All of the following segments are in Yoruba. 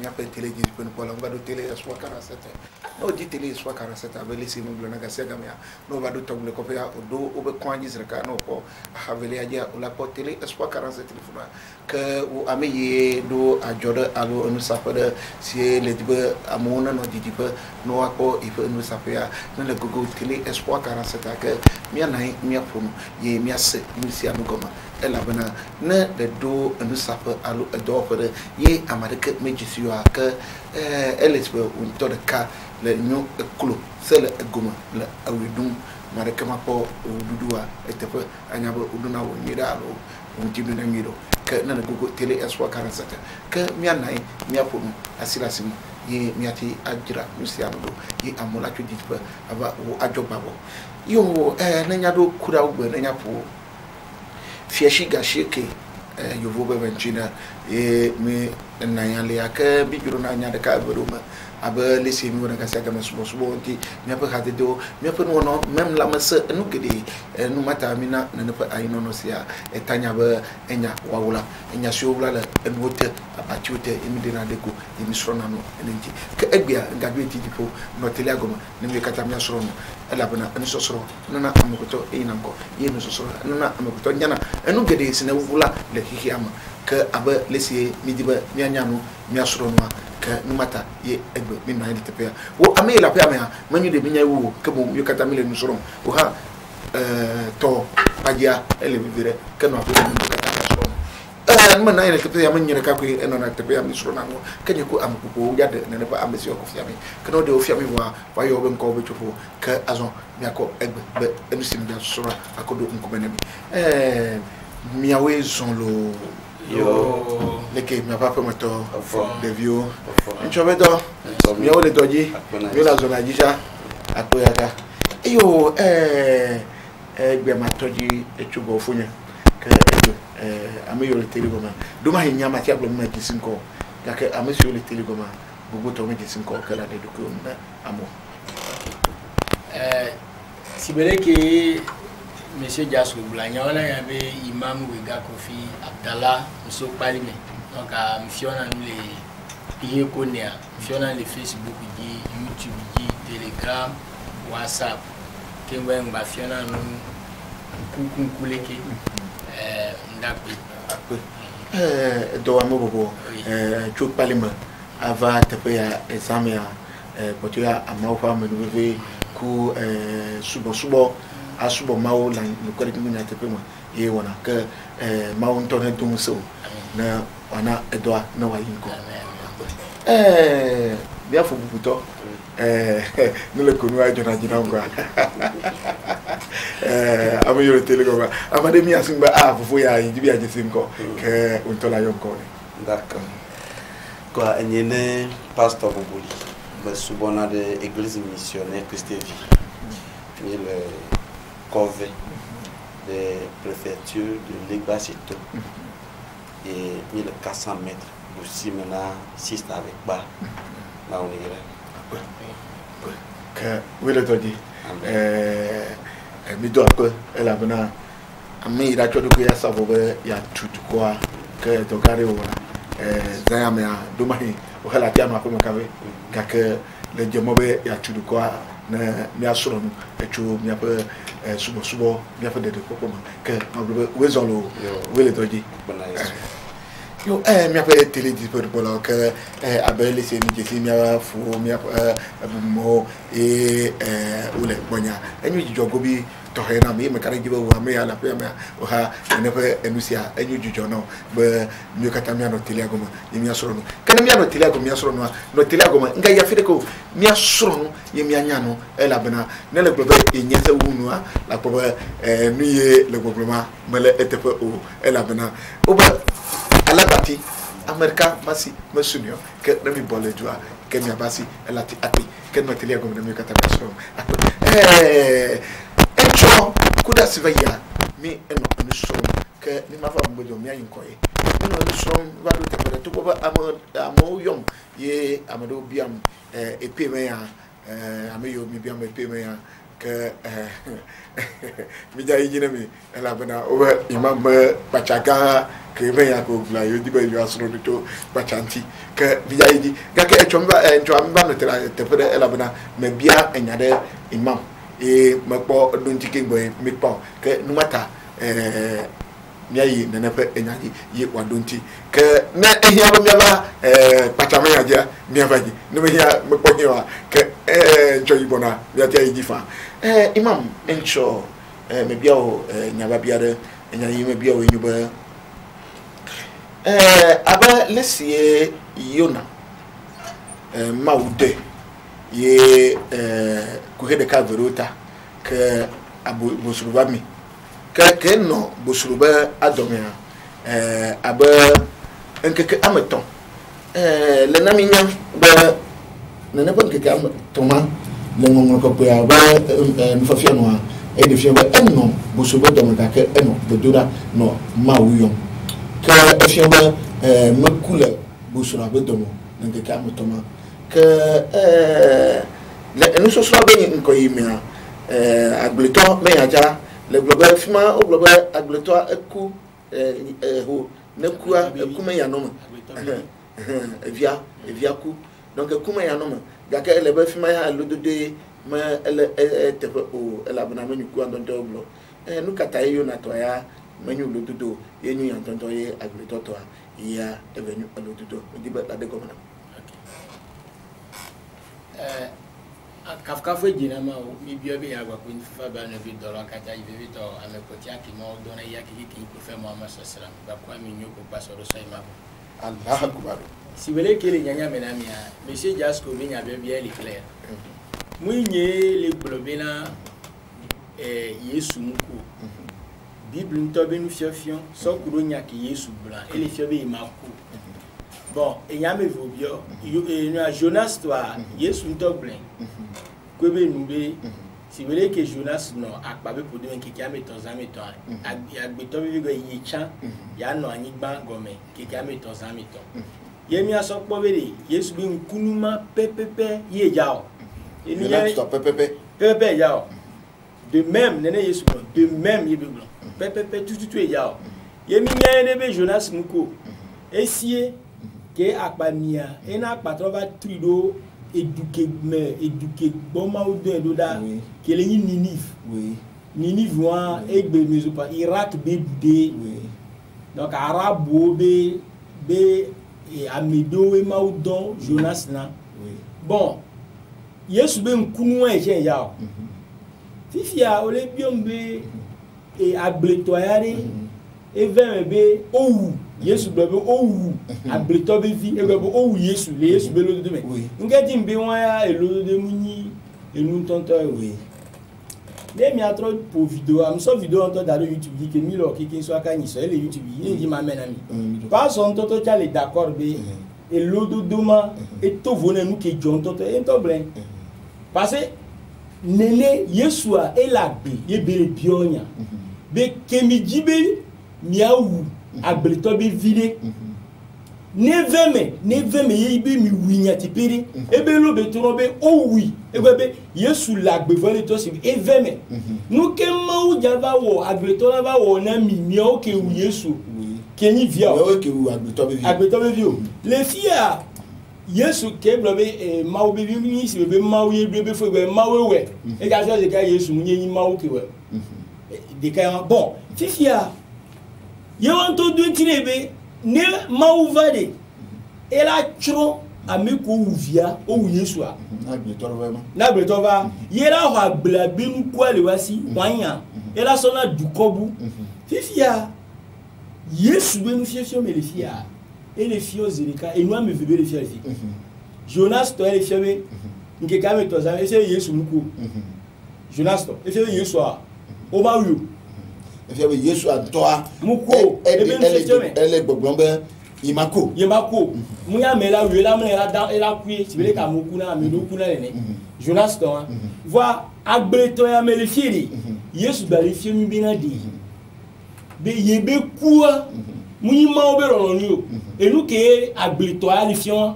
mi appelle télé disponible pour la télé soit 47 no di télé soit 47 avec les simu blona ga sega mi no va do table ko ya do o be kwanji zreka no ko havele aja o la po télé soit 47 téléphone que o ameye do ajoda alo onu sapade si le dibe amona no di dibe no ko ife onu sapia no le gogo télé soit 47 que mi anai mi apono ye mi ase mi si anu goma ela bana ne de do onu sapa alo do for ye amareke mejisi yo que elesbe un to de ka le nyo eklo sele egoma le awidum mareke mapo dudua etepe anyabo uduna wo nyida alo untibi na ngido que na gogo télé eswa 47 que mi anai mi apono asilasim ye mi ati ajira musiano do ye amola twedipe aba wo ajobabo yo na nyado kura ugbe na nyapo fiashi gashike yo vobe venchina mi na yale aka bi juro na nyada ka beruma aba lesi mi wona kasa kama subo nti mi apa hade do mi apa no mem la mase enu gede nu mata mina na pa ayino no sia etanya ba enya wawula enya siowula la enwote apatiote emi de na deko emi srona no enenti ke egbia ngabe ti tipo no teliagoma ne mi kata mi srona ela bana enu sosro nana amokoto ina ko ye no sosro nana amokoto nyana enu gede sina wula le hihiama ke aba lesi mi diba mi anyano mi asrona que nous mata ye egbe mi na yete pe wo ame la pe ame ha manyu de binya wo ke bo yo kata mile nusorom wo ha to pagia ele vivere que no apo mi kata sorom man na yete pe am nyere ka ko eno na te pe am soro na no ke nyeko am ko ya de ne pa am si ko fiami que no de o fiami wa yo be nko be chofo que azon mi akọ egbe be enu sim da soro akodo nko benemi mi awe zon lo yo leke mi papa moto de vieux nchobedo mi o le doji mi la zona jija akoyaka eyo gbe ma toji echugo funya ke ame yo le telegoma do ma hinya ma ti ablo ma kisinko ya ke ame yo le telegoma bugo to me kisinko ke la de ko na amo sibeleke Monsieur Jassou Blagna, on a be imam Wega Kofi Abdallah Mousso Palime. Donc à Mifiona les Iekonia, Mifiona les Facebook, YouTube, Telegram, WhatsApp. Kengwen Bafiona nous Kukuleke Ndapi. Do amobo Chuk Palime ava tepeya examia potia amafa menuveve ku subo asubo mawo la ko rek mina te pema ye wona ke mawo ntone dum so na wana edwa na wa yinko bia fo bubuto no le konu ajo na jina ngwa amo yo telegoma amade mi asimba fofo ya yibi aje simko ke untola yonko d'accord quoi enyene pasteur Boboli me subona de église missionnaire Christ Vie ni le Cove de préfecture de Legbasito et 1400 mètres aussi maintenant 6 avec bas là on est que oui le doji mi do ko ela bana ami ira chodo ko ya savo be ya tutu kwa que to kare o zayamia do mahi o hala tiano ko makabe ka que le jomobe ya tutu kwa na mi asoro no echu mi apa subo mi apa de ko ma que ma wezon lo wele doji yo mi apa télé disponible que abel c'est mi jesi mi apa fu mi apa mo ule bonya enyu jogo bi to hena mi me kare gibe wa me ala pe me o ha ne pe enusia enyu jujo no be mi kata mi ano télé agoma mi asoro no kana mi ano télé agoma mi asoro no télé agoma nga ya fide ko mi asoro no ye mi anya no ela bena ne le globe enyese wunu la ko nu ye le globe mele etepe o ela bena o ba ala bati america masi mesunio ke na mi bole jua ke mi abasi ela ti ati ke no télé agoma mi kata mi asoro encho kuda sivaya mi eno nusoro ke ni mafa mbojo mi ayin koye no nusoro ba do te to ba amo yom ye amado biam epe me ya ameyo mi biam epe me ya que Mija Yinami, elle a bena imam Bachaga, que Mayako, la Yudiba, you are sort of Bachanti, que Mija Yidi, Gaka Chomba and Chamba, elle a bena, Mebia and Yade imam, et Mapo, don't take boy, Mipo, que no matter. Miayi na nepe enyagi ye wadonti ke na ehia ba miaba pachama yaja miabaji no mehia meponyewa ke nchoyi bona miatia yifa imam encho mebia o nyaba biare enyayi mebia o enyuba aba lesie yona maude ye kuhede ka verota ke abu bosurubami que no bosuruba adomia aba enkeke ameton le naminya ba nana bon keke ametoma le ngongol ko pe aba nfafia no e de fia ba enno bosuruba domika ke enno bedura no mawuyon que efia ba makula bosuruba domo nkeke ametoma que le enu so so ba ni nko yimia agleton me aja le global fima o global agleto eku ho nekua ekuma ya no evia ku donc ekuma ya no gaka le ba fima ya lodode ma ele tepe o ela bana menu ku andon to blo nu kata yo na to ya menu lododo yenyu ya tonto ye agleto to ya evenu lododo di ba la de gomna Kafka jina ma mi bio be agwa ko nfa ba na bi dolo kata ibe to amekotia ki mo do na ya ki ko fe mo amasasra ba kwa mi nyoko pasoro so ima Allah akbar si wele kele nyanya menamia monsieur Jasko bi nya be bien clair munye le globena Yesu muko Bible nto be nu fiafion so kuro nya ki Yesu blanc et le fiobe imako bon et nyame vobio Jonas toi Yesu nto blanc Kwebe nube si wele ke Jonas no akpabe pour de ki ameton zameton agbeto bi go yichan ya no anyigba gome ki ameton zameton yemi asokpo bere Yesu bi nkunuma pepepe ye jao eni ya pepepe jao de même nene Yesu de même ye blanc pepepe tout ye jao yemi nya ne be Jonas muko esie ke akpamia ena akpatro va trido éduqué bon ou de da que les Ninive voit et pas Irak bédé donc arabo be et Amido et Maudon Jonas na bon Yesu be nkunu e je ya fifia ole biombe et agletoyare et be ou Yesu bebe owu abreto be vi e bebe owu Yesu le Yesu be lo de me ngati mbe won ya e lo de munyi enu tonto we le mi atro pour vidéo am so vidéo onto da YouTube ki mi lo ki so aka ni so le YouTube yi ni ma mena mi pas son toto cha le d'accord be e lo do doma e to vona nu ke jon toto e to blen parce nele Yesu a elagbe ye bele bionya be kemi jibe miawu agbeto be vide neveme yibi mi winya tipiri ebe lo be toro be owi ebe Yesu lagbe vole to si eveme nu ke ma u java wo agbeto la ba wo na mi o ke wu Yesu kenyi via o ke wu agbeto be vio le fia Yesu ke blobe ma u be mi si be ma u ye be fo be ma we e ga so je ka Yesu nyi ma u ke we de ka bon fifia ye want to do tinebe ne mauvade ela chro ameko uvia o Yesu a na gbetorva yera ho agbla binu kwale wasi wanya ela so na dukobu fifia Yesu benu fiefio me le fia e le fio zerika e no ame vebe le fia fi Jonas to ele fiebe nke ka me to za e se Yesu muko Jonas to e fiebe Yesu a o ba wu efia Yesu antoa muko ele gbogbombe imako muya mela wela mela da ela kuye tibele ka muku na me doku na ne Jonas to voa agbeto ya mele fieri Yesu bali fiemi bina di be yebe kuwa muyi ma obero no enu ke agbeto ya li fion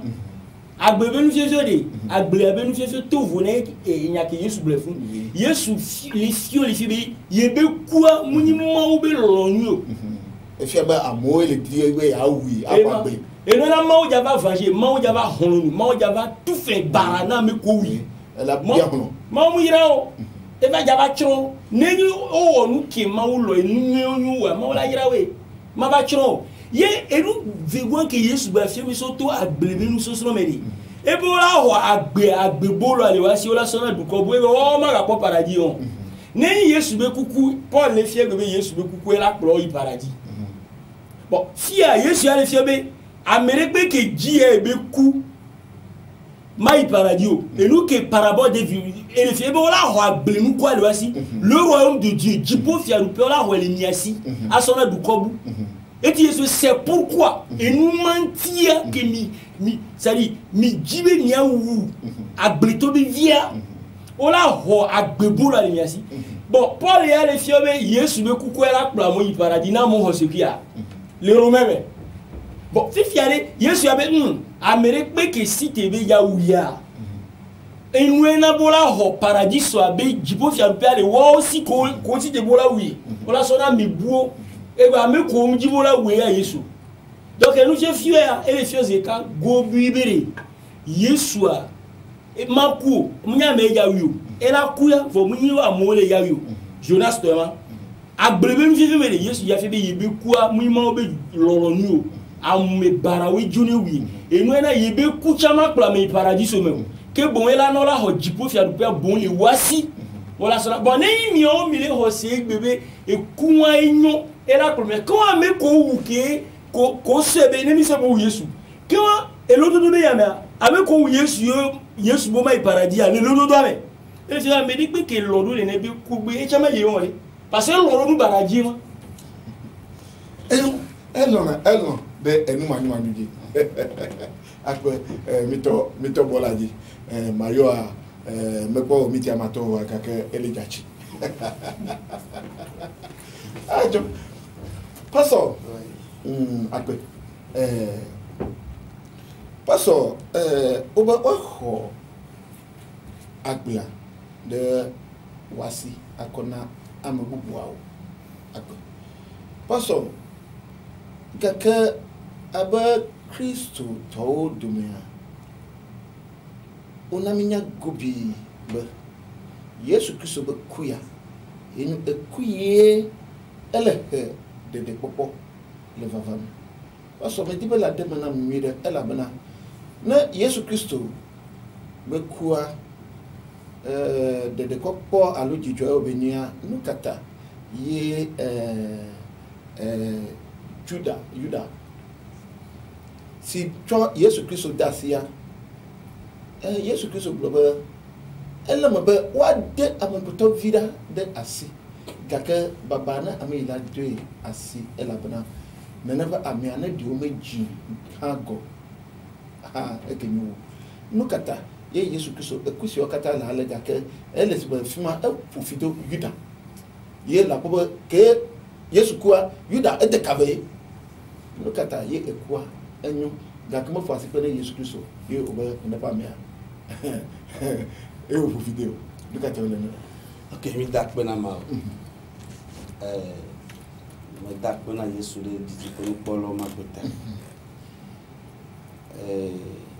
agbe benu fiefie de agbe benu fiefie to vone nya ke Yesu ble fun Yesu li fio li fibe ye be kwa munyi mawo be lonu e fia ba amo le die we ya wi apagbe e no na mawo java vanger mawo java hononu mawo java tout fait barana me ko wi la bia hono mawo mu yira o e ba java chro nenyu o onu ke mawo lo enu wa mawo la yira we ma ba chro ye enu vegon ke Yesu ba fie mi so to agbe benu so so medi ebe ola ho agbe bolo ale wa si ola sona du ko bo ebe o ma ga po paradis on neyi Yesu be kuku Paul le fie be Yesu be kuku e la plo yi paradis bon fia Yesu ale fie be amere pe ke ji e be ku mai paradis o enu ke parabole de vie e le fie be ola ho agbe nu ko ale wa si le royaume de Dieu jipo fia lu pe ola ho le niasi a sona du ko bu. Et c'est pourquoi et nous mentir que ça dit mi jibe nia wu agblito bi via ola ho agbebo la miasi bon Paul ya le fiobe Yesu be kuku la kpla mo yi paradis na mo ho sepia le romain bon fi fiare Yesu ya be amere pe ke site be ya wu ya enwe na bola ho paradis so abe jibo fia pe ale wo si ko site bola wi ola so na mi buo et bah me comme dit voilà où est Yesu donc nous j'ai fié et les fieux et quand go bibere Yesu et ma ku munya me ya wi et la ku ya fo munyi wa mo le ya wi Jonas to ma abrebe mi fi me Yesu ya fi be yebe ku a munyi ma obe loro ni o amme barawe joni wi et nous na yebe ku chama kpla me paradis o me ke bon ela no la ho jipo fi adupe bon le wasi voilà ça bon ne mi o mi le ho se bebe e kuwa enyo et la première quand on met ko sebe ne mi se bo Yesu quand et l'autre do ya me avec ko Yesu bo mai paradis ale l'autre do ame et je me dis que l'autre ne be ku be e chama ye won parce que l'autre do paradis mo elon de enu manu di akwe mito bolaji mayo meko miti amato akake eligachi ajo Pastor, akwe Pastor, oba oho akbia de wasi akona amabubu awo akwe Pastor, kaka aba Kristo to dumia onaminya gobi ba Yesu Kristo ba kuya enu ekuye ele de popo le vavam parce que me dit la demana mire ela bana na Yesu Kristo be kuwa de popo aloji jo obenia nukata ye Juda si cho Yesu Kristo dasia Yesu Kristo bloba ela mabe wa de amapoto vida de asi kaka babana amila dwe asi elabana menava amiana di omeji hago ekenyu nukata ye Yesu Kristo ekusi okata la alega ke elesba fima epufido Yuda ye la pobo ke Yesu kwa Yuda edekave nukata ye ekwa enyu gakemo fasi pele Yesu Kristo ye obe ndepa mia epufido nukata ole no okay mi dak bena ma me dak bena Yesu le didi ko polo ma beta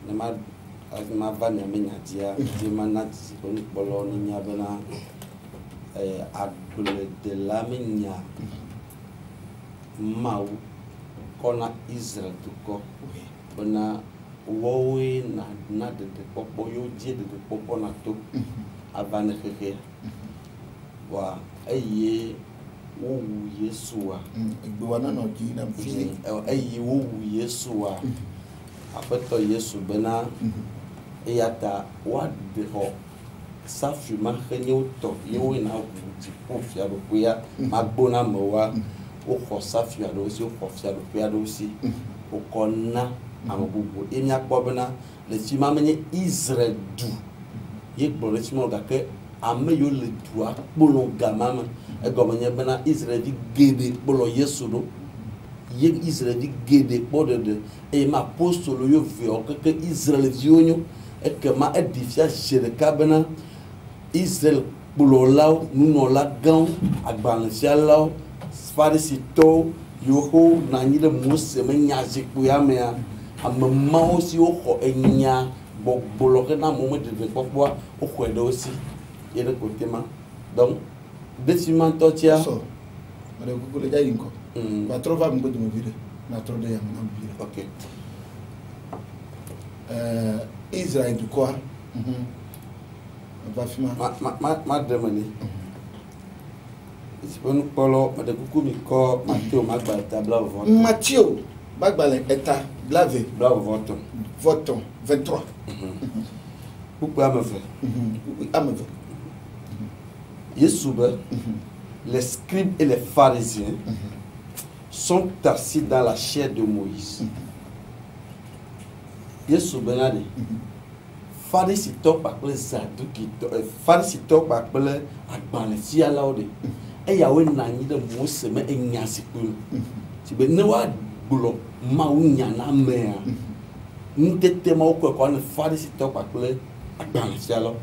na ma va na me nyadia di manati ko polo ni nya bena agule de la menya mau kona Israel tuko bena wowe na de popo yo die de popo na to abane keke wa aye wo Yesua igbewana no ji na mfini aye wo Yesua apeto Yesu bena eyata wa de ho safi ma khenye to yo na wuti pofia do kuya magbona mowa o ko safi ado si o ko fia do kuya do si o konna amabubu emi akpo bena le ti ma menye Israel du ye gboro ti mo ga ke ame yo le dua kpolo gamama e gomenye bena Israel di gebe kpolo Yesu do ye Israël gede bode de et ma apostolo yo veo que Israël vionyo et que ma edifia jereka bena Israël bulolao nunola gan agbansia lao farisito yo ho na nyi de Mose me nyaji kuyamea amama aussi o ko enya boloke na moment de popo o ko de aussi et de côté ma donc déciment totia so ale ko le jayin ko ba trop va mbo de mo vire na trop de yam na vire ok Israël du quoi va fima ma demande si on parle de coucou mi ko Matthieu magba tabla vote Matthieu magba eta blavé bravo vote vote 23 pourquoi me fait amave Yeshua les scribes et les pharisiens sont assis dans la chair de Moïse. Yeshua benade pharisito pakple zaduki pharisito pakple agbanesi alaode e yawe nanyi de Mose me enyasi kun ti be ne wa gbulo ma unya na mea ntete ma ko ne pharisito pakple agbanesi alo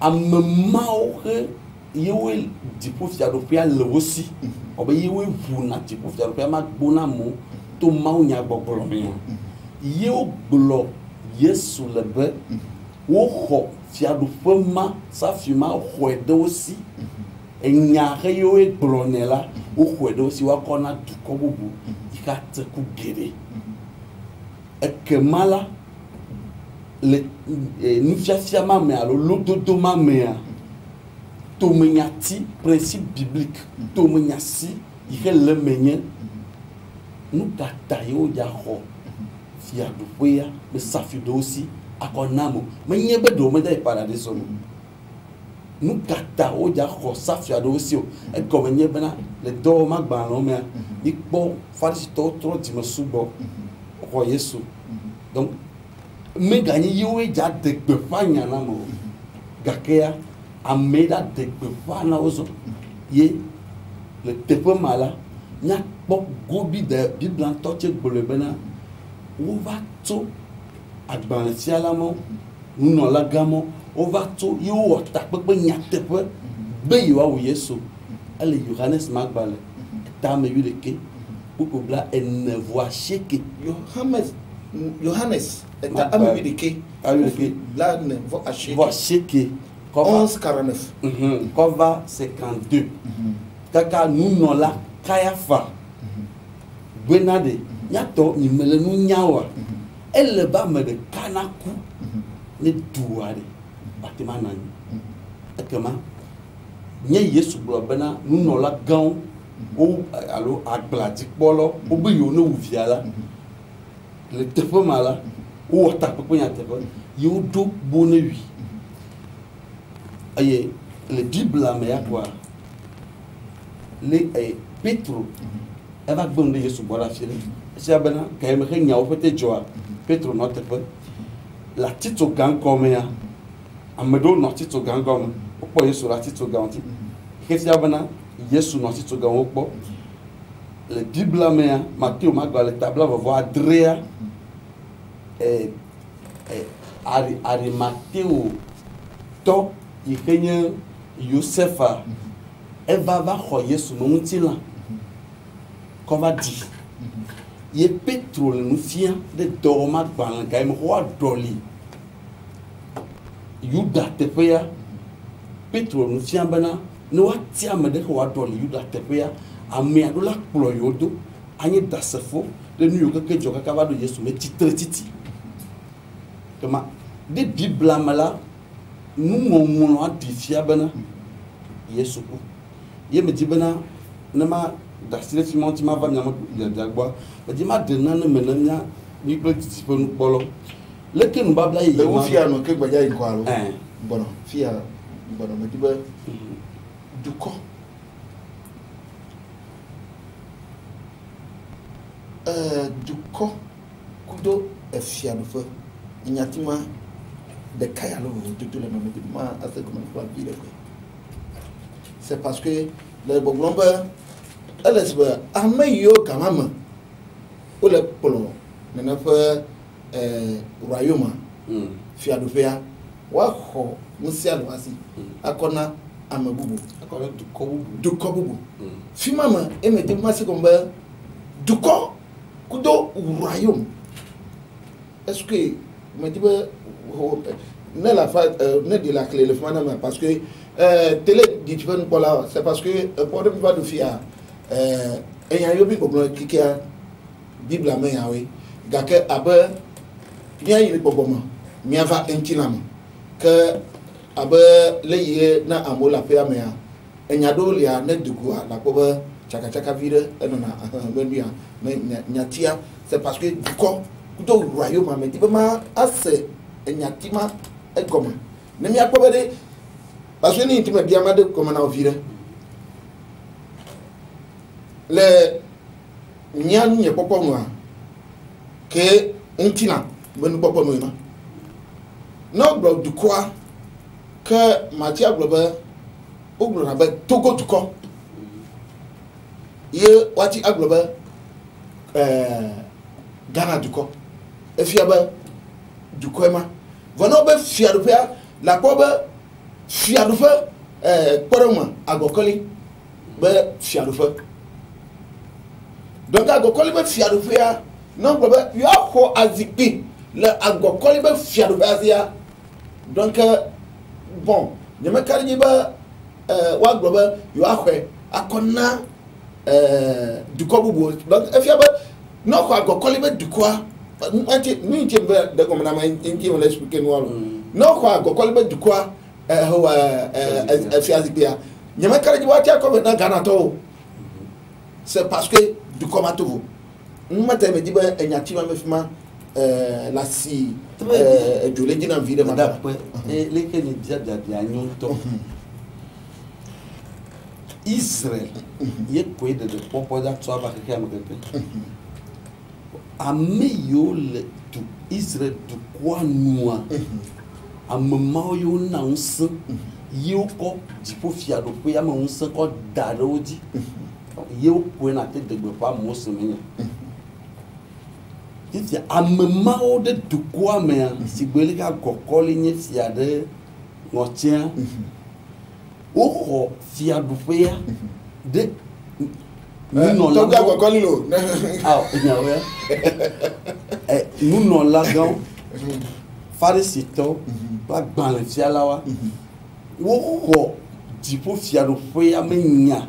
amemao ke yewe dipo fiadopia lewosi obe yewe vuna dipo fiadopia ma gbona mo to ma unya gbogbolo me yewo gbulo Yesu lebe wo ho fiadope ma sa fima ho ede osi enya ke yo e glonela wo ho ede osi wa kona duko bubu ikate ku gere ekemala le nufia ma me alo lododo ma me a to menyati principe biblique to menyasi ike le menye nu tata yo ja ho fiadope ya me safido osi akonamo menye be do me da paradiso nu tata o ja ho safiado osi o e ko menye bena le do magba no me ikpo farisito tro ti me subo ko Yesu donc me gagné yowe ja de pe fanya na mo gakea ameda de pe fana ozo ye le tepe mala nya pok gobi de biblan toche gbole bena o va to agbansi alamo nuno lagamo o va to yo wota pepe nya tepe be yo awu Yesu ale Johannes magbale ta me yuleke pour bla en voix cheke Johannes eta ami de ke là ne va acheter voix cheke 11:49 Kova 52 kaka nuno la kayafa benade nyato ni mele nu nyawa elle ba me de kanaku ne duare batima nani akema nye Yesu bro bena nuno la gan o alo agbladik polo o be yo no uviala le tepo mala o ta pepe nya tepo yo do bonewi aye le bible la me ya quoi le Petro eva gbonde Yesu bora fire si abena kayeme ke nya o pete joa Petro no tepo la tito gang comme ya amedo no tito gang comme o po Yesu la tito gang ti ke si abena Yesu no tito gang o po le bible la me ya Matthieu magba le tabla va voir Andrea ari Matthieu to ikenye Yosefa eva va ho Yesu no ntila ko va di ye Petro le nufia de doma gban ga im ho adoli Yuda tepea Petro nufia bana no watia me de ho adoli Yuda tepea ame adola kplo yodo anyi dasefo de nu yo keke joka ka va do Yesu me tititi kama de bible amala nu ngomuno adifia bana Yesu ku ye me dibana na ma dasile simonti ma va mi amadu dagba me di ma de na na me na nya ni ple titi pe nu polo leke nu babla ye le ufia no ke gbaja iko alo bono fia bono me diba duko duko kudo efia no fo nyatima de kaya lo tout le monde ma assez comme pas dire c'est parce que le boglombe elle est ameyo kamama o le polo nana fe royaume fiadofea wa ho musia lo asi akona amabubu akona duko bubu fi mama e me de masi komba duko kudo royaume est-ce que me dit ne la fa ne de la clé le fana parce que télé dit tu veux pas là c'est parce que pour de va de fia et ya yobi ko kikia bible amen yawe gake abe bien il boboma miava enkinam que abe leye na amola pe amea enyado lia ne dugua la pobe chaka chaka vire enona benbia nyatia c'est parce que du corps kudo royaume mais dit ma assez enyatima e goma ne mi akobede parce que ni ntime bia ma de comme na vire le nyan nye popo mo que intina benu popo mo ma no bro du quoi que Matia globe oglo na be togo du ko ye wati aglobe Ghana du ko e fiaba du ko ma vono be fiado pea la pobe fiado fa poroma agokoli be fiado fa donc agokoli be fiado pea non globe yo ko azipi le agokoli be fiado bazia donc bon je me carry ba wa globe yo akwe akona du ko bubu donc e fiaba non ko agokoli be du quoi anti ni timbe de comme na inki on expliquer nous non ko agokoli be du quoi fiazipia je me carry wa tia ko na Ghana to c'est parce que du comment vous mata me dit ba enyatima me fima la si je l'ai dit dans vie de madame et les que ni dia dia nyonto Israël ye quoi de popo da tso ba ke amete ameyo le tu Israël du quoi noa amemao yo na unse yo ko dipo fiado ko ya ma unse ko darodi yo ko na te de gba mo so me titi amemao de du quoi me sigbele ka kokoli nye fiade ngotia o fiado feya de nous non la nous non la gan farisito la gban le fiala wa wo dipo fiado feya me nya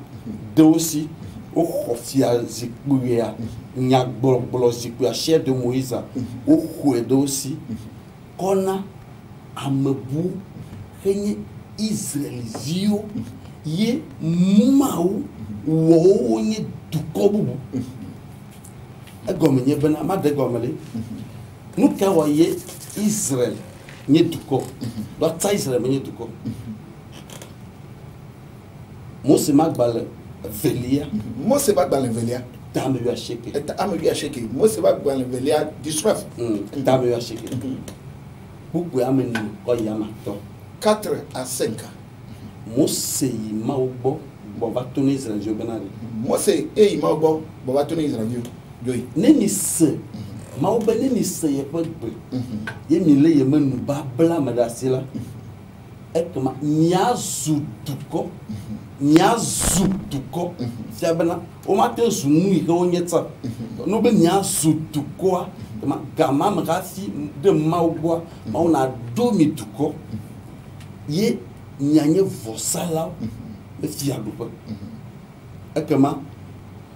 de aussi o fia zikuya nya gbolo zikuya chef de Moïse o de aussi kona amebu kenye Israël zio ye mau wo nye duko bubu agome nye bena ma de gomele nous ka voye Israël nye duko do ta Israël nye duko Mose magbale velia Mose magbale velia tame yu acheke Mose magbale velia du soif tame yu acheke buku ameni ko yama to 4 à 5 ans Mose yi maobo bo va tourner Israël jo benari Mose e maobo bo va tourner Israël jo neni se maobo neni se ye pegbe ye mi le ye menu ba bla madasila ekma nya zuduko fiabana o ma te zunu yi ko nyetsa no be nya zuduko ma gama mrafi de maobo ma ona domi duko ye nyanye vosala le fiado pa ekma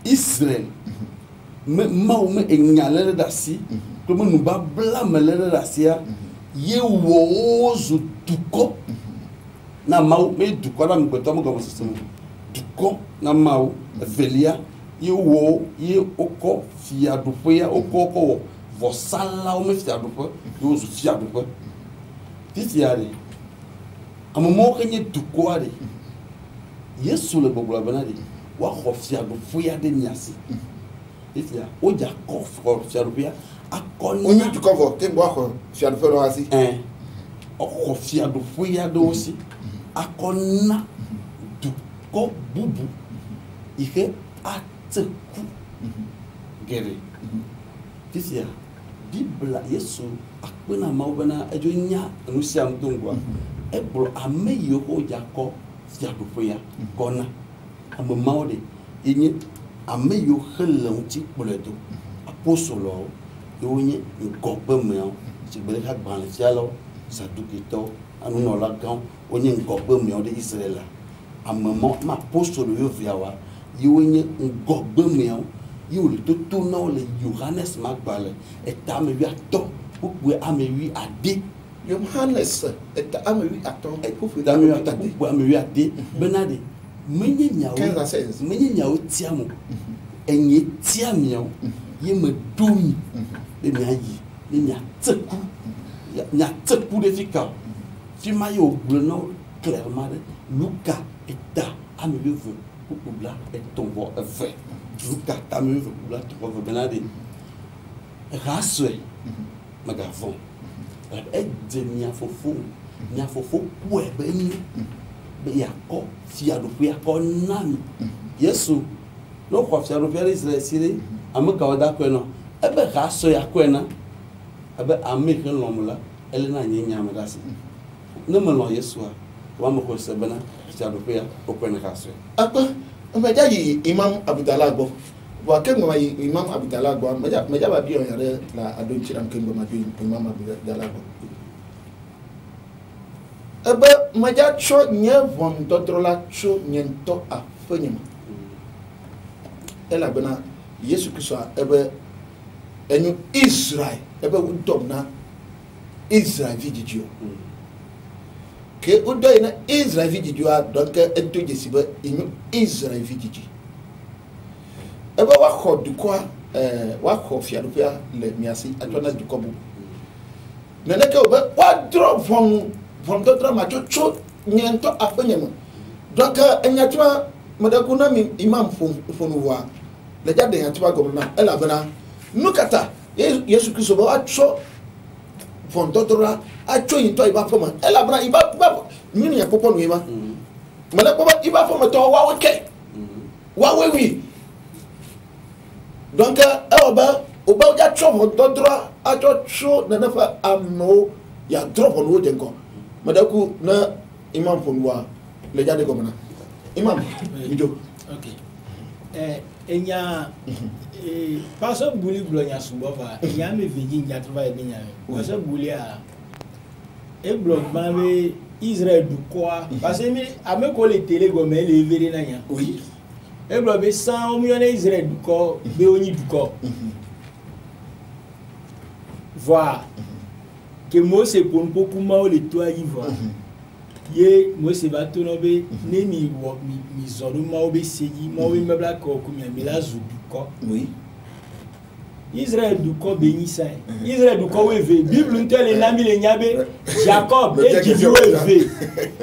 Israël me mau me enyale dasi to me nuba bla mele dasia ye wozu duko na mau me duko na mbeto mo gomo sesemu duko na mau velia ye wo ye oko fiado pa oko vosala o me fiado pa yo zu fiado pa titiare amomo kenye duko ade Yesu le bobula banade wa khofia do fuya de nyasi ifia oja kof fiado bia akoni onyu du cover te bo akọ fiado fero asi khofia do fuya do aussi akona duko bubu ike atseku gere fisia Bible Yesu akpena maubana ejonya nusiam tungwa ebro ameyo ho jako fiadopoya kona amamaude yenye ameyo helon ti poledo apostolo yonye ngobemeo ti bele ha gban fialo sadukito anu no la gan onye ngobemeo de Israel amamo ma apostolo yo viawa yonye ngobemeo yole toto na le Johannes magbale eta me wi ato popue ame wi ade Johannes eta ame wi ato popue ame wi ato popue ame wi ade benade menye nyawo tiamo enye tiamio ye me domi be mi ayi ni nya tseku de fika fi ma yo gbleno clairement Luca eta ame wi vo popula etombo efe Luca tamu popula tombo benade raswe magavon nya fofo pue be ni be yako fiado pe yako nami Yesu no kwa fiado pe Israel sire amaka wada ko no ebe raswe yako na ebe ameke lomula elena nyenya madasi no me lo Yesu wa mo ko sebena fiado pe ya ko na raswe apa meja yi Imam Abdallah go wa ke ngwa yi Imam Abdallah go meja ba bi on yare la adon chiram ke ngwa ma bi Imam Abdallah go ebe meja cho nye von dotrola cho nyento a fenyima ela bena Yesu Kristo ebe enyu Israel ebe udom na Israel vidijio ke udoy na Israel vidijio donc ento jesibe enyu Israel vidiji ebe wa khodukwa wa khofiadupia le miasi atona dukobu neneke obe wa drop from d'autres macho nyento afenyemo donc enyatwa madakuna mi imam fonwa le jade yatwa gomna ela bana nukata Yesu Kristo ba acho from d'autres acho yinto iba foma ela bana iba mini ya popo nuima madako ba iba foma to wa weke wa wewi donc oba ja cho from d'autres acho na nafa amno ya drop on woden ko madaku na imam fonwa le jade gomna imam bijo okay enya paso buli blonya sumbova enya me vigi nya trova e nya paso buli a e blog mabe Israël du quoi parce que mi ame ko le télé gomé le véré na nya oui e blog be 100 millions Israël du ko be oni du ko voir que moi c'est pour beaucoup mal le toit y voir ye moi c'est bateau no be ne mi zoro ma obe seyi ma obe mebla ko kumia mila zu du ko oui Israël du ko béni ça Israël du ko weve bible ntele na mi le nyabe Jacob e givi weve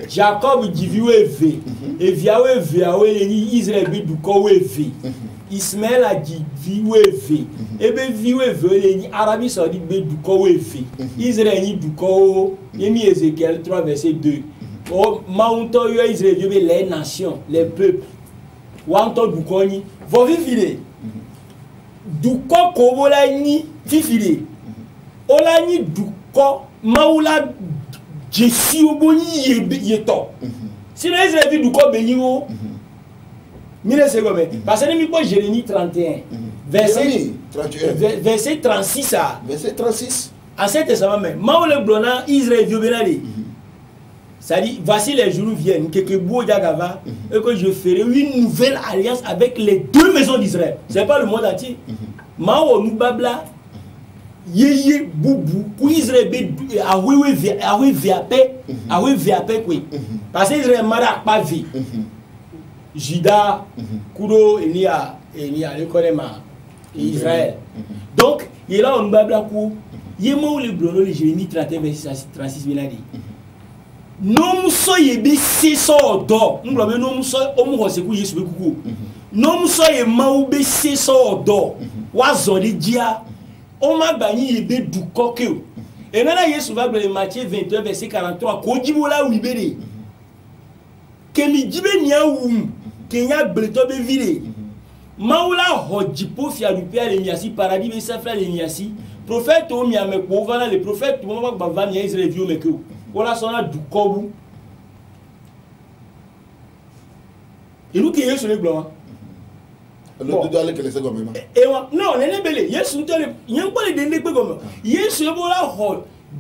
Jacob givi weve e via weve awe ni Israël bi du ko weve Ismaël a givi weve e be vi weve le ni Arabie Saoudite be du ko weve Israël ni du ko yemi Ézéchiel 3 verset 2 oh maunto yo Israël yo be les nations les peuples wanto du ko ni vo vivire du ko ko bola ni fifire ola ni du ko maula jesi oboni yeto si les Israël du ko beni o mire c'est comme parce que mi ko Jérémie 31 verset 36 à verset 36 en cet testament mais maule blona Israël yo benali ça dit voici les jours viennent que beau Jagava et que je ferai une nouvelle alliance avec les deux maisons d'Israël. C'est pas le monde entier. Mao nous babla yeye bubu ku Israël be awewe via paix oui. Parce que Israël mara pas vie. Juda kuro elia le konema Israël. Donc il là on babla ku yemo le blono le Jérémie 31 verset 36 benadi. Non soyez baissé sur d'or. Nous l'avons non soyez homme rose ku Yesu be kuku. Non soyez mau baissé sur d'or. Wa zoli dia. On m'a banni yebe du kokeo. Et nana Yesu va dans Matthieu 21 verset 43 ko jibola wibere. Ke mi jibe nya wu ke nya bleto be vile. Maoula Hodjipo Fiadupia les Niasi, paradis, mais ça fait les Niasi. Prophète au Miame Kovana, les prophètes, moment Bavan Israël vieux mais que. Voilà, son a du Kobu. Et nous qui est sur les blancs. Le doit aller que les secondes. Et non, on est belé. Yes, on t'a il y a pas les délais comme. Yes, c'est bon là,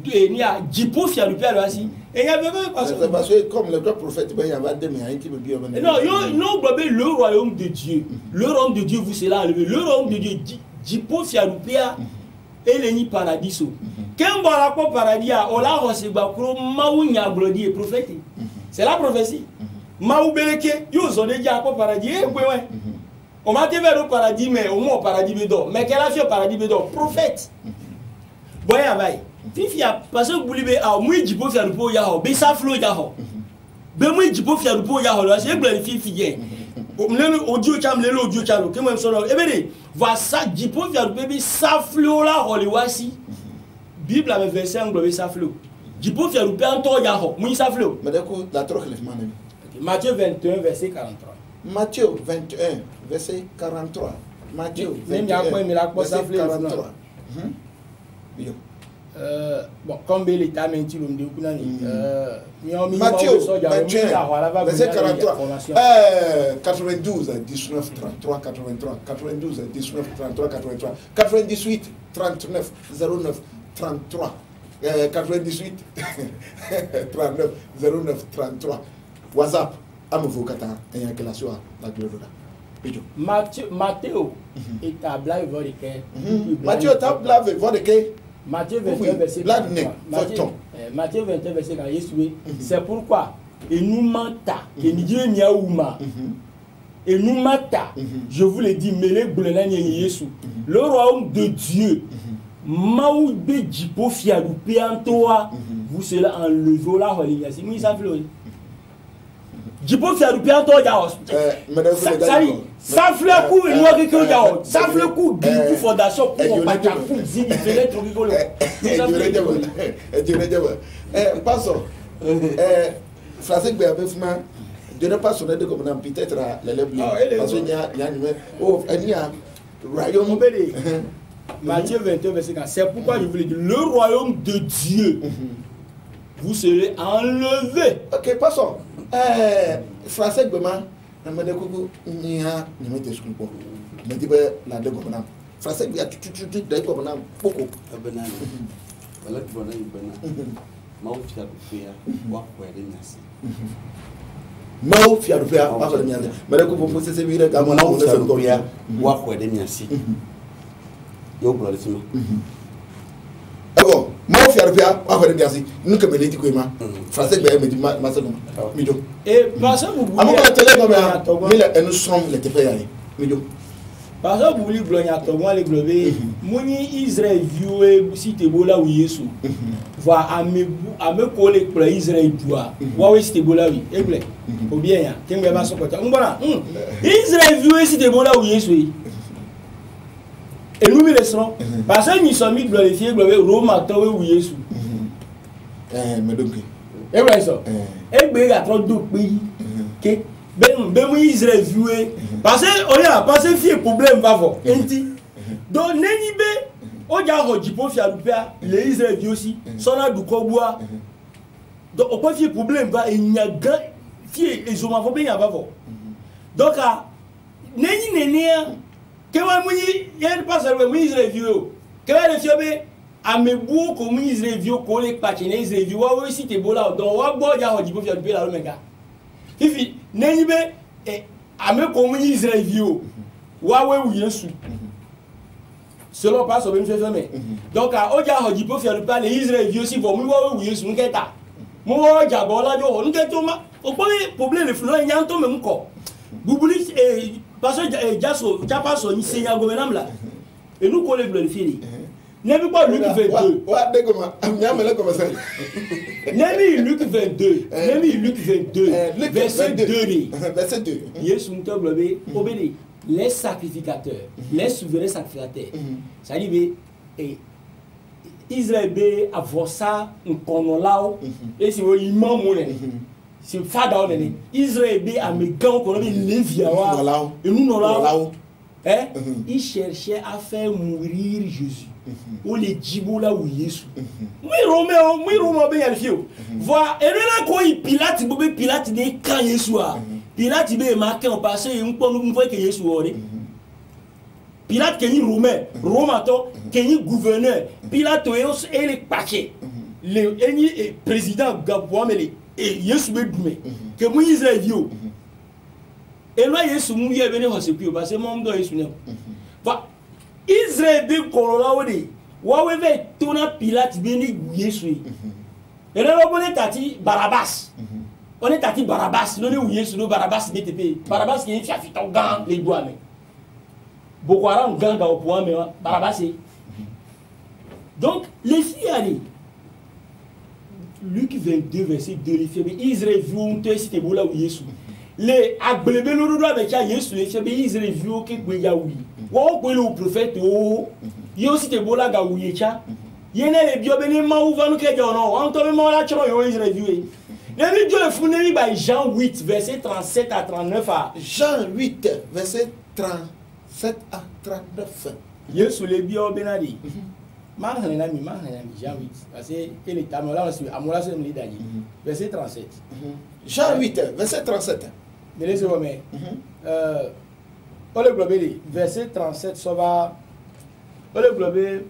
il y a Jipo Fiadupia là aussi. Et il y avait parce que comme le grand prophète, il y avait des mais qui me dit non, non, le royaume de Dieu. Le royaume de Dieu vous c'est là, le royaume de Dieu Jipo Fiadupia et les paradis. Quand on va au paradis, on l'a reçu bakro maounya glodi et prophète. C'est la prophétie. Maou beleke, yo zone dia au paradis et ouais. On m'a dit vers le paradis mais au moins au paradis bédor. Mais quel a fait au paradis bédor? Prophète. Boya vai. Fifia parce que vous libé à moi Jipo Fiadupia ya ho, be sa flow ya ho. Be moi Jipo Fiadupia ya ho, là c'est blé fifi. Audio cham le audio chalo que moi solo e be va ça Jipo Fiadupia be sa flow là ho le wasi. Bible avait verset englobe sa flow. Jipo Fiadupia to ya ho, moi sa flow. Mais d'accord, la trop le man. Matthieu 21 verset 43. Matthieu 21 verset 43. Matthieu 21 verset 43. Bon, comme l'État menti l'homme de Kunani. Matthieu 21 verset 43. 92 19 33 83 92 19 33 83 98 39 09 33 98 39 09 33 WhatsApp Amovokata et un classeur la gloire. Matthieu est à blague Matthieu est à blague Matthieu 21 verset 43. Matthieu 21 verset 43. C'est pourquoi et nous menta et Dieu n'y a ouma et nous mata. Je vous l'ai dit, mêlé Boulenani et Yesu. Le royaume de Dieu. Maoube Jipo Fiadupia toi. Vous serez enlevé là. Oui, ça fait. Jipo Fiadupia toi ya. Ça fait coup et nous que ya. Ça fait coup Bikou fondation pour pas pour zini fenêtre rigolo. Passons. Français que avez fait de ne pas sonner de comme peut-être les lèvres parce qu'il y a il y a royaume belé. Matthieu 21 verset 4. C'est pourquoi je voulais dire le royaume de Dieu. Vous serez enlevés. OK, passons. Français que je me découvre ni a ni me t'exclus pas. Me dit la de comme français il y a tout de comme beaucoup. Banane. Voilà que bonne banane. Mau Fiadupia wa kwere nyasi. Mau Fiadupia wa kwere nyasi. Mais ko pour se servir comme on a Fiadupia wa kwere nyasi. Yo bro lesima. Ego, Mau Fiadupia wa kwere nyasi. Nous que me dit ko ma. Français be me dit ma ça non. Mijo. Et parce que vous voulez télé comme mais nous sommes les tefe ya. Mijo. Parce que vous voulez gloire to moi les globe. Moni Israël vieux si te bola ou Yesu. Va à me coller pour Israël doit. Wa oui si te bola oui. Egle. Ou bien ya. Ken va so kota. Mbona. Israël vieux si te bola ou Yesu. Et nous les serons parce que nous sommes glorifiés Rome to ou Yesu. Mais donc. Et voilà ça. Et ben il a trop de pays. Que ben Israël vieux parce que on a passé fier problème va voir. Donc nenibe o ja ho Jipo Fiadupia les Israël vieux aussi sona du koboa. Donc on pas fier problème va il y a grand fier et zoma faut bien va voir. Donc neni que moi il y a pas seulement Israël vieux que les fier amebu ko Israël vieux ko les patiner Israël vieux wa aussi te bola donc wa bo ja ho Jipo Fiadupia la mega. Fifi nenibe et ame ko Israël vieux wa we ou Yesu. Selon pas so ben fait mais donc o ja ho Jipo Fiadupia les Israël vieux si vont wa we ou Yesu nketa. Mo wa ja bo la jo nketo ma o problème le flou yan to me nko. Bubuli et parce que jaso japa so ni senya gouvernement là. Et nous ko le glorifier. N'est pas Luc 22. Ouais, d'accord, amène comme ça. N'est Luc 22. N'est Luc 22. Verset 2. Verset 2. Yesu nous obéit les sacrificateurs, les souverains sacrificateurs. Ça dit Israël be avosa nkonolao et si wo imam mo ne. C'est fada on ne. Israël be amegan ko no be levia wa. Et nous nolao. Hein? Il cherchait à faire mourir Jésus. Ou les djiboula ou Yesu. Moi Romain ben yalfio. Voilà, et là quand il Pilate dit quand Yesu a. Pilate il marqué en passé un peu nous voit que Yesu ore. Pilate qui est Romain, Romato qui est gouverneur. Pilate est le paquet. Le président Gabouamele et Yesu bedoume que moi Israël vio. Et là Yesu mou y venu hospitalier parce que mon do Yesu ne. Va Israël be korola odi. Wa we ve tona Pilate be ni Yesu. Et là on est tati Barabbas. On est tati Barabbas, non est Yesu no Barabbas n'était pas. Barabbas qui est fait ton gang les doigts mais. Boko Haram gang au point mais Barabbas. Donc les filles allez Luc 22 verset 2 les filles Israël vu toi c'était beau là où Yesu. Les agbelebe lo do avec Yesu les chebe Israël viu ke gbe ya wi wo pe le prophète o yo si te bola ga wi cha yene le bio be ni ma u vanu ke je ono on to be ma la chro yo Israël viu e le Dieu le funeli by Jean 8 verset 37 à 39 à Jean 8 verset 37 à 39 Yesu le bio be na di ma Jean 8 parce que il est amola se me dali verset 37 Jean 8 verset 37 Laissez-moi, mais on le globe, verset 37, ça va. On le globe,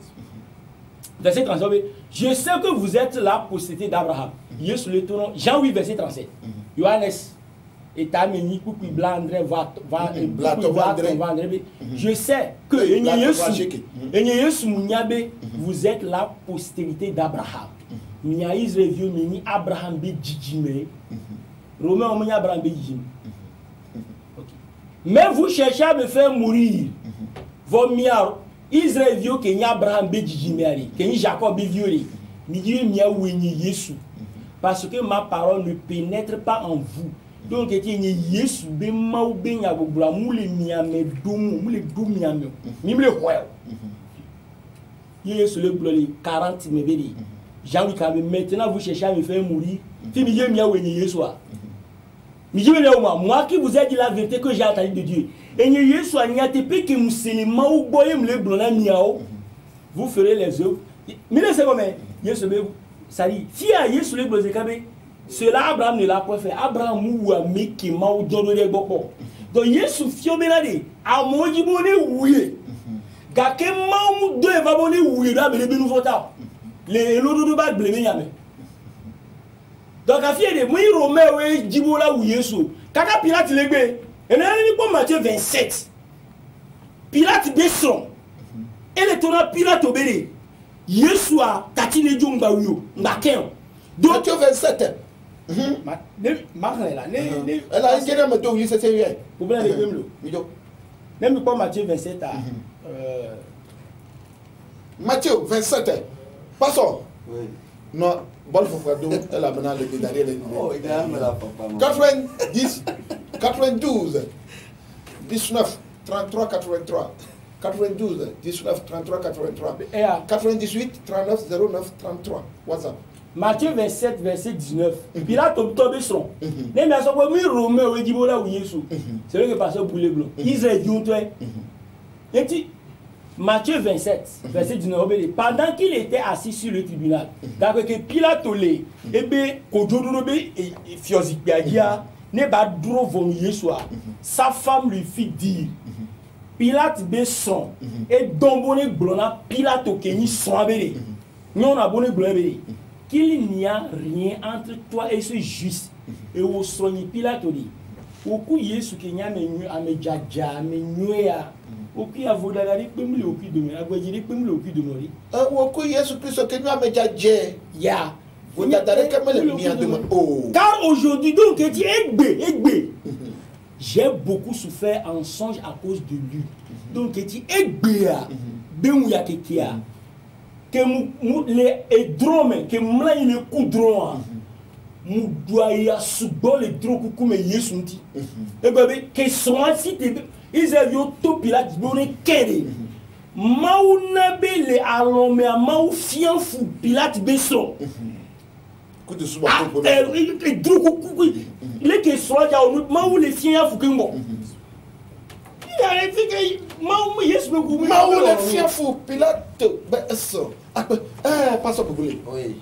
verset 37, je sais que vous êtes la postérité d'Abraham. Jean 8, verset 37. Johannes, et ta meni, coucou, blandre, va, je sais que vous êtes la postérité d'Abraham. Nia Israël, meni Abraham, be djidjime. Romain, on m'a Abraham, be djidjime. Mais vous cherchez à me faire mourir. Vos miards, Israël vieux que ni Abraham bédjimeri, que ni Jacob béviori, ni Dieu mia ou ni Yesu. Parce que ma parole ne pénètre pas en vous. Donc et ni Yesu be ma ou be nya bobla moule mia me domu, moule domu mia me. Mi me hoel. Yesu le bloli 40 me bédi. Jean-Luc maintenant vous cherchez à me faire mourir. Fi mi mia ou ni Yesu a. Moi qui vous ai dit la vérité que j'ai entendue de Dieu. Et vous ferez les œuvres. Mais c'est comme ça dit, si Yesu le blozekabe, cela Abraham ne l'a pas fait. Abraham ou Meki Mao Dodore Boko. Donc Yesu Fiobenade, à Mojibone ouye. Gake Mao de Vabone ouye, là, mais les bénouvotas. Les lodos de bas blême yame. Donc, à fier de moi, Romain, oui, Djibola ou Yesu. Kaka Pilate le bé. Et là, il y a Matthieu 27. Pilate descend. Et le tournant Pilate obéit. Yesu a tatine Djumba ou Naken. Donc, Matthieu 27. Elle a été dans Matthieu 27. Vous voulez le même lot. Même pas Matthieu 27 à. Matthieu 27. Passons. Oui. Non. Bon, il faut elle a maintenant le pédalier. Oh, il a la papa. 90, 92, 19, 33, 83. 92, 19, 33, 83. 98, 39, 09, 33. WhatsApp. Matthieu 27, verset 19. Pilate tombé son. Mais il a dit Romain ou Djibola ou Yesu. C'est vrai que pasteur Boulé Blanc. Israël dit Matthieu 27, verset 19. Pendant qu'il était assis sur le tribunal, d'accord que Pilate olé, et bien, Kodjodonobe et Fiozikbiadia, ne pas dro von Yeshua. Sa femme lui fit dire, Pilate besson, et dombone blona, Pilate okeni son abélé. Nous on a bonné blonabélé. Qu'il n'y a rien entre toi et ce juste. Et au soigné Pilate dit, au coup Yesu qui n'y a menu à me djadja, me nuea. Au coup à vous d'aller comme le cul de moi, à vous dire comme le cul de moi. Au coup Yesu Christ qui n'y a me djadja. Ya. Vous n'avez comme le mien de moi. Car aujourd'hui, donc, il dit, j'ai beaucoup souffert en songe à cause de lui. Donc, il dit, que les dromes, que moi, il est coudron. Nous doit subir les drogues comme Yesu dit. Et bien, que sont ainsi, ils ont tout Pilate, ils ont kéré. Maounabe les alomé, maou fian fou, Pilate besso. Et drogues, les que soit, maou les fiens fou que bon. Maou le fiafou, Pilate, ben ça. Passons pour vous. Oui.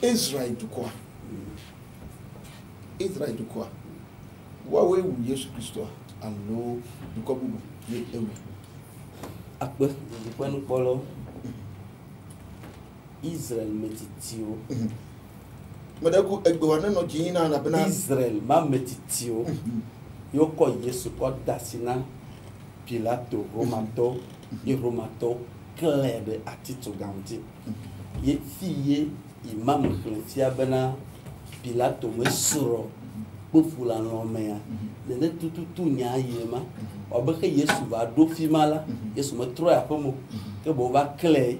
Israël de quoi? Israël de quoi? Waouh, Jésus Christ, allô, du quoi vous? Après, du point nous parlons. Israël metitio. Madame, elle gouverne notre Gina, la banane. Israël ma metitio. Yoko Yesu kwa dasina Pilato Romato et Romato clair de atito ganti. Ye fiye imam Cletia bena Pilato mesuro pofula nomea. Nene tutu nya yema. Obeke Yesu va do fimala. Yesu me troya pomo. Que bon va clair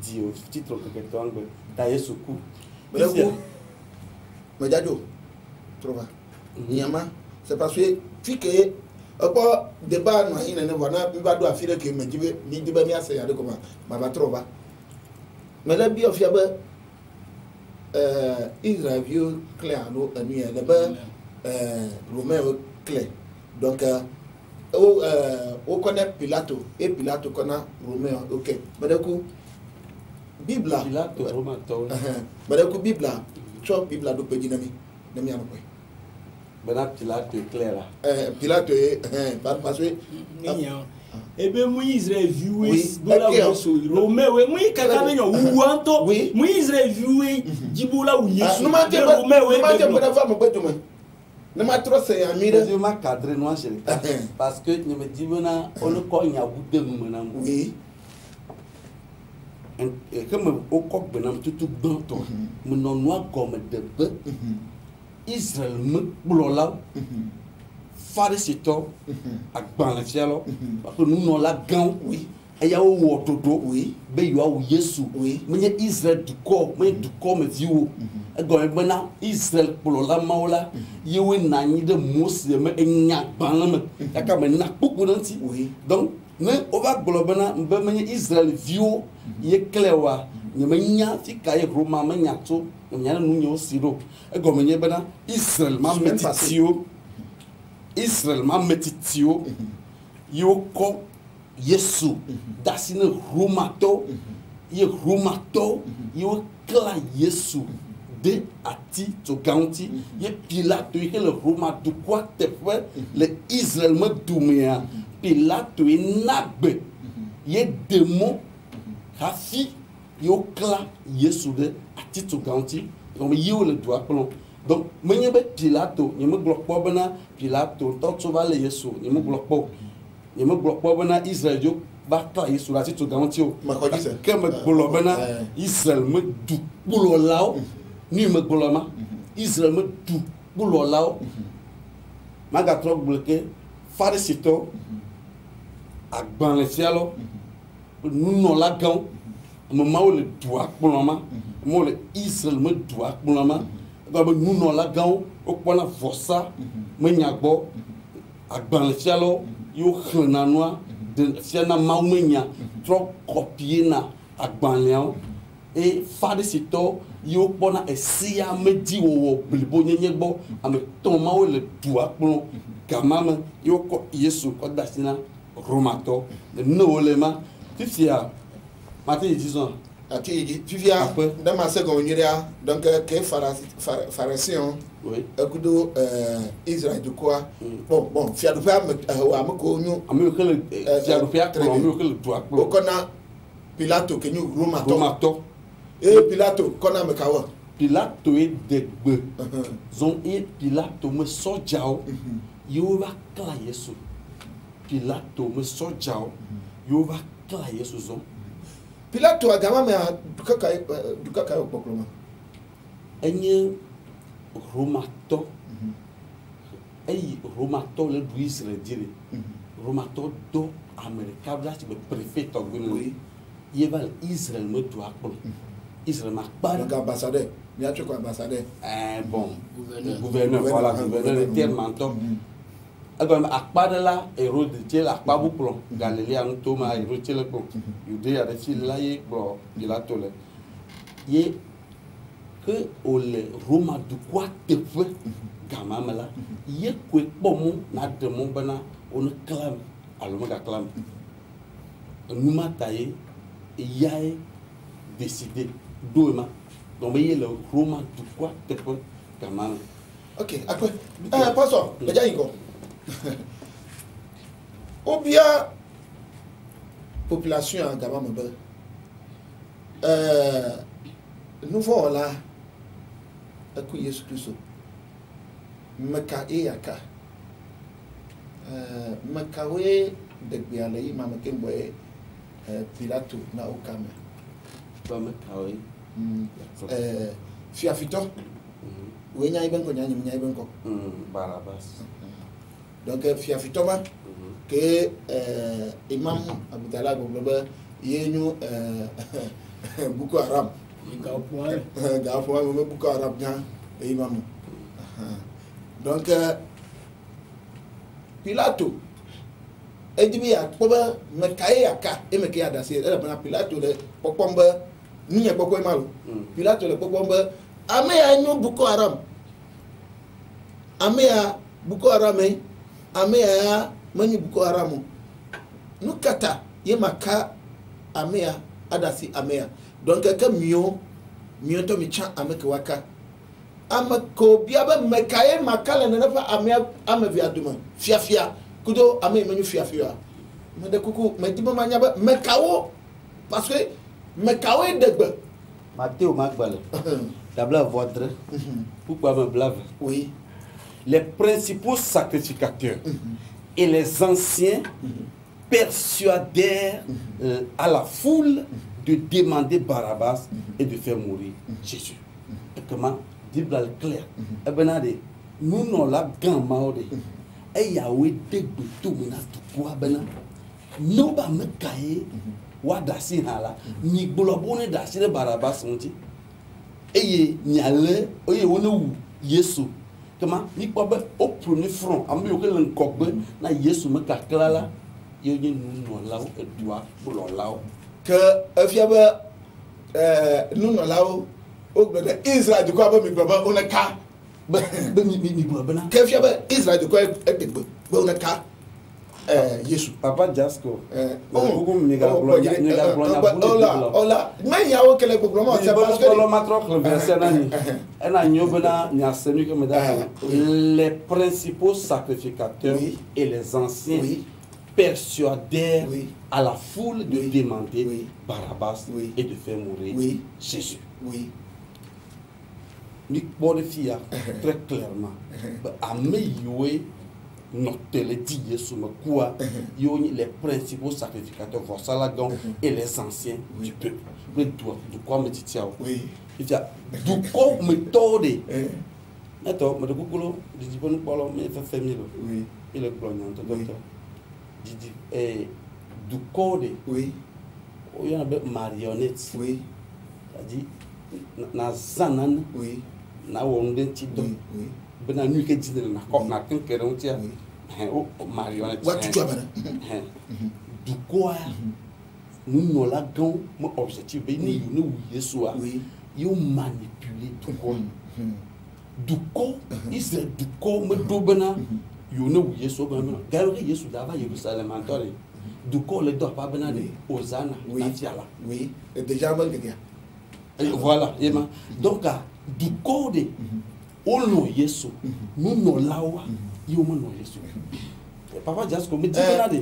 dio titre que tongue ta Yesu ku. Mais Dadjo, trouva. Niama, c'est parce que fique apa débat na ina ne wana biba do afire ke majibe ni diba mi ase yade koma ma ba trouva. Mais la bi ofia ba Israël vieux clair no ami le ba Romain clair. Donc on connaît Pilato et Pilato connaît Romain. OK. Badaku Bible Pilato Romato. Badaku Bible. Cho Bible do pe dinami nami amako. Bena Pilato est clair là. Pilato parce que ebe mu Israël viwe bola wo Romain we mu kaka be yo wuanto mu Israël viwe jibola wu Yesu no mate Romain we no mate bena fa mo gbetumo ne ma trop c'est amira je ma cadre noir chez parce que ne me dit bena on ko nya wude mu na mu oui et comme au coq benam tout banto me non noir comme de be Israël me blola farisito agban fialo parce que nous non la gan oui aya o wotodo oui be yo awu Yesu oui menye Israël du corps me viwo e go bena Israël blola maola yewe nani de Mose me enya gban me aka me na popo nanti oui donc ne on va globana mbe menye Israël viwo ye klewa nye menya fika ye Roma menya to nyana nu nyo siro e go menye bena Israël ma metitio Israël ma metitio yo ko Yesu dasine Romato ye Romato yo kla Yesu de ati to ganti ye Pilato ye le Roma du quoi te fait le Israël me dumia Pilato e nagbe ye démon hafi yo kla Yesu de ati to ganti comme yo le doigt plomb donc menye be Pilato ye me glokpo bena Pilato to to va le Yesu ye me glokpo bena Israël yo ba kla Yesu ati to ganti o que me glokpo bena Israël me du bulo lao ni me gloma Israël me du bulo lao maga tro bloqué farisito agban le fialo nous non la gan mama o le doigt ploma mo le Israël me doigt ploma ba nous non la gan o pona vossa me nyagbo agban le fialo yo khna noa de fiana maumenya trop copier na agban le et farisito yo pona esia me di wo blibo nyenye gbo ame toma o le doigt plom gamama yo ko Yesu ko dasina Romato no lema fifia matin disons ati fifia dans ma seconde niria donc que pharisien oui ekudo Israël de quoi bon fia do fa amako nyu ameko le fia do fia ko ameko le doigt o kona Pilato ke nyu Romato et Pilato kona me kawa Pilato e degbe zon e Pilato me sojao yo va kla Yesu Pilato me sojao yo va kla Yesu zon Pilato agama me dukaka yo pokloma enye Romato Romato le du Israël dire Romato do America là tu me préfet to oui yeva Israël me doit pour Israël ma pas donc ambassadeur ni a quoi ambassadeur bon gouverneur voilà gouverneur le terme mentor agora akpada la Hérode tiel akpabu plon Galilée an Thomas Hérode tiel plon Judée a reçu là ye bro Pilato le ye que ole Roma du quoi te fait gamamela ye kwe bomo na demo bana on clame alors on clame nous mataye yae décidé doema donc ye le Roma du quoi te fait gamamela. Ok, après pastor déjà iko ou bien population en gamamela nous voyons là que Jésus Christ maka yaka makawe de biale yi mama kemboe Pilato na okame ba makawe fiafito we nya iben ko nya nya iben ko Barabbas donc fiafito ma que imam Abdallah Bobo yenyu Boko Haram Gapoa Boko Haram nya imam donc Pilato edibia poba mekaye aka emeke da se e bana Pilato le popomba niye poko malo Pilato le popomba ame anyu Boko Haram ame ya Boko Haram ame ya manyu Boko Haram nukata ye maka ame ya adasi ame ya donc ka mio to mi chan ame ke waka ama ko biaba mekaye makala na fa ame via duma fiafia kudo ame menyu fiafia me de kuku me diba manya ba mekawo parce que mekawo degbe Matthieu Magbale tabla votre pourquoi me blave oui les principaux sacrificateurs et les anciens persuadèrent à la foule de demander Barabbas et de faire mourir Jésus. Et comment Bible est clair. Et ben nous non la grand maode. Et Yahweh de tout mena tout quoi bena. No ba me kaye wa dasi hala ni globone dasi de Barabbas onti. Et nyale oye wona wu Yesu. Comment ni kwa ba au premier front ambi o ke len kokbe na Yesu me kakla la yo ni nous non la e doa pour la que fiaba nous non là au de Israël de quoi ba mi baba on a ka ba mi baba que fiaba Israël de quoi est de on a ka Yesu papa Jasco ola mais ya o kele gbogbo c'est parce que les principaux sacrificateurs et les anciens persuadèrent à la foule de demander Barabbas et de faire mourir Jésus. Oui. Nous bonifia très clairement. Améliorer notre dit Jésus quoi les principaux sacrificateurs et les anciens du peuple. De quoi me dit oui. Il y a du quoi me torde. Attends, mais de Google, je dis pas nous parlons, mais il fait famille. Oui. Il est blanc, du code, oui, il y a des marionnettes, oui, c'est-à-dire, na zanan, oui, na wonde tido, oui, bena nuit que dit na kok na kenkere on tia, marionnette. What tu as du quoi, nous nous la gan, mon objectif, ben nous Yeshua, you manipuler du quoi, du quoi, Israël du quoi, me dobena. You know Yesu bana gari Yesu dava Yerusalem antore du ko le do pa bana de Hosanna natiala oui et déjà mal gars voilà yema donc du ko de ono Yesu nous no lawa yo mo no Yesu papa just comme dit bana de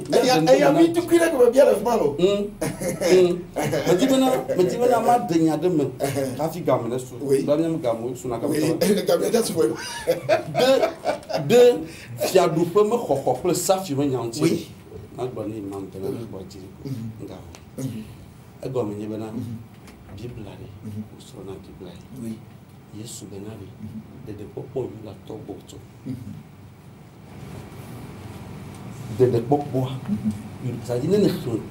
ya mi tu kira ko bien le malo me dit bana ma de nya de me kafi gamne su daniel gamu suna ka de fiadou pe me khokho le safi me nyanti oui agbani mantena bo jiri nga e go me ni bana bible la de sona bible oui Yesu benali de popo yu la to boto de popo ça dit ne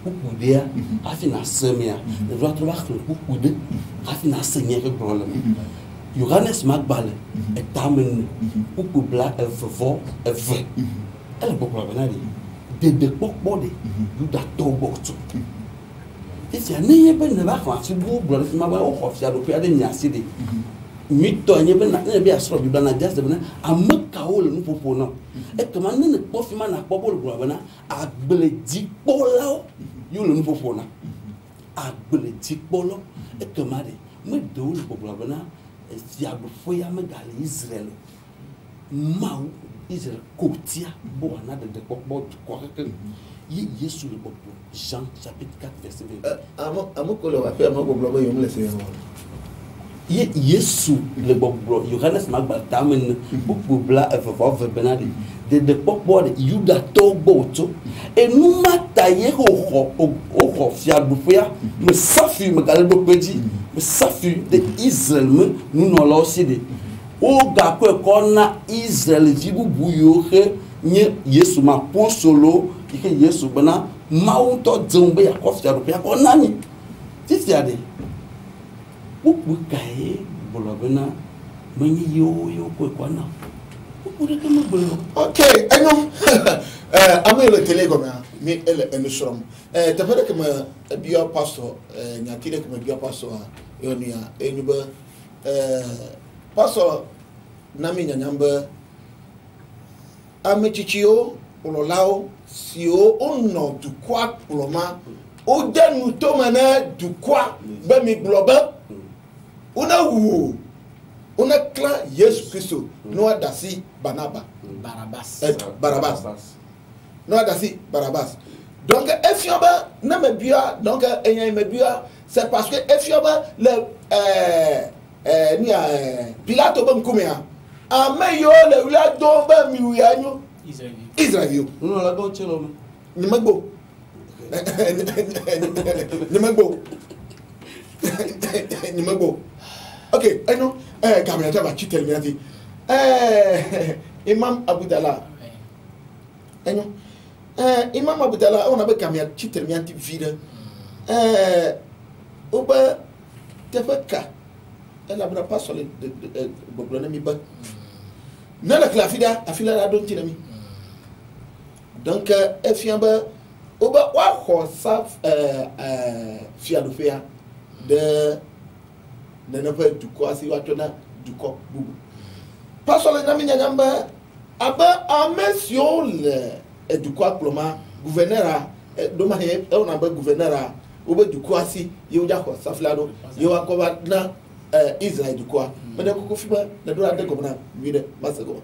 beaucoup dia afina semia de doit trouver beaucoup de afina seigneur que problème Johannes Magbale est amené beaucoup bla evvo evve elle beaucoup benali de popo de yu da to boto et si ane ben ne va faire si vous blo ma ba o khofia do pe ade nyasi de mito nye be na be asro bi na just be na amaka o le nupopo no e to ma ne po fi ma na po bolo bro na agbele di pola yo le nupopo na agbele di polo e to ma de me do le bro na e si agbo fo ya me gal Israel ma Israel kotia bo na de po ko ke Yesu le bro Jean chapitre 4 verset 20 amoko le wa pe amoko blo yo me le se Yesu le bobro Johannes Magbaltamen beaucoup bla evove benadi de popo de Yuda toboto e numa taye ho fiabu fia me safi me galdo pedi me safi de Israël me nous no lo sidi o ga ko na Israël vibu buyo he nye Yesu ma pon solo ike Yesu bana mauto dzombe ya ko fiabu fia ko nani titiade beaucoup kae bolobena mani yo ko na beaucoup de me bolo ok eno amo le télé comme mais elle nous sommes t'as pas que me bio pastor nyatile que me bio pastor yonia enyuba pastor nami nyanyamba amechichio ololao sio onno du quoi oloma o denu to mana du quoi ba mi globa una clan Yesu Christo no adasi Barabas no adasi Barabas donc efioba na mebia donc enya mebia c'est parce que efioba le Pilate ba nkumia ameyo le wila do ba mi wianyo Israel no la do chelo ni magbo ni magbo ok eno Gabriel taba chitel miati Imam Abudallah eno Imam Abudallah on avait Gabriel chitel miati vida oba tefaka elle a pas sur le problème mi ba nana klafida afila la don tinami donc efiamba oba wa ko sa fiadofia de ne pas du quoi si watona du corps bubu pas sur les nami nyamba aba amesio le du quoi ploma gouverneur doma he on aba gouverneur oba du quoi si yo ja ko saflado yo akoba na Israël du quoi mais ko fiba na do ade ko na vide masego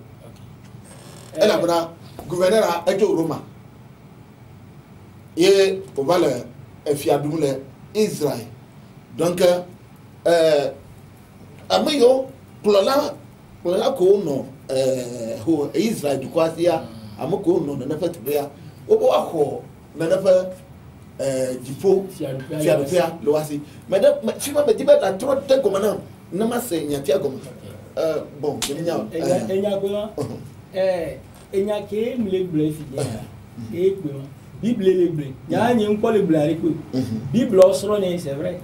elle a bra gouverneur a jo Roma et on va le fiadou le Israël donc amigo plola ko no ho Israël du quoi sia amoko no na fa tibia obo akọ na fa dipo fiadofia lo wasi mais fima be diba la trop de comme na ma se nyatia comme bon enya ke mle ble fi e pe Bible le ble ya nyi nko le ble ari ko Bible osro ni c'est vrai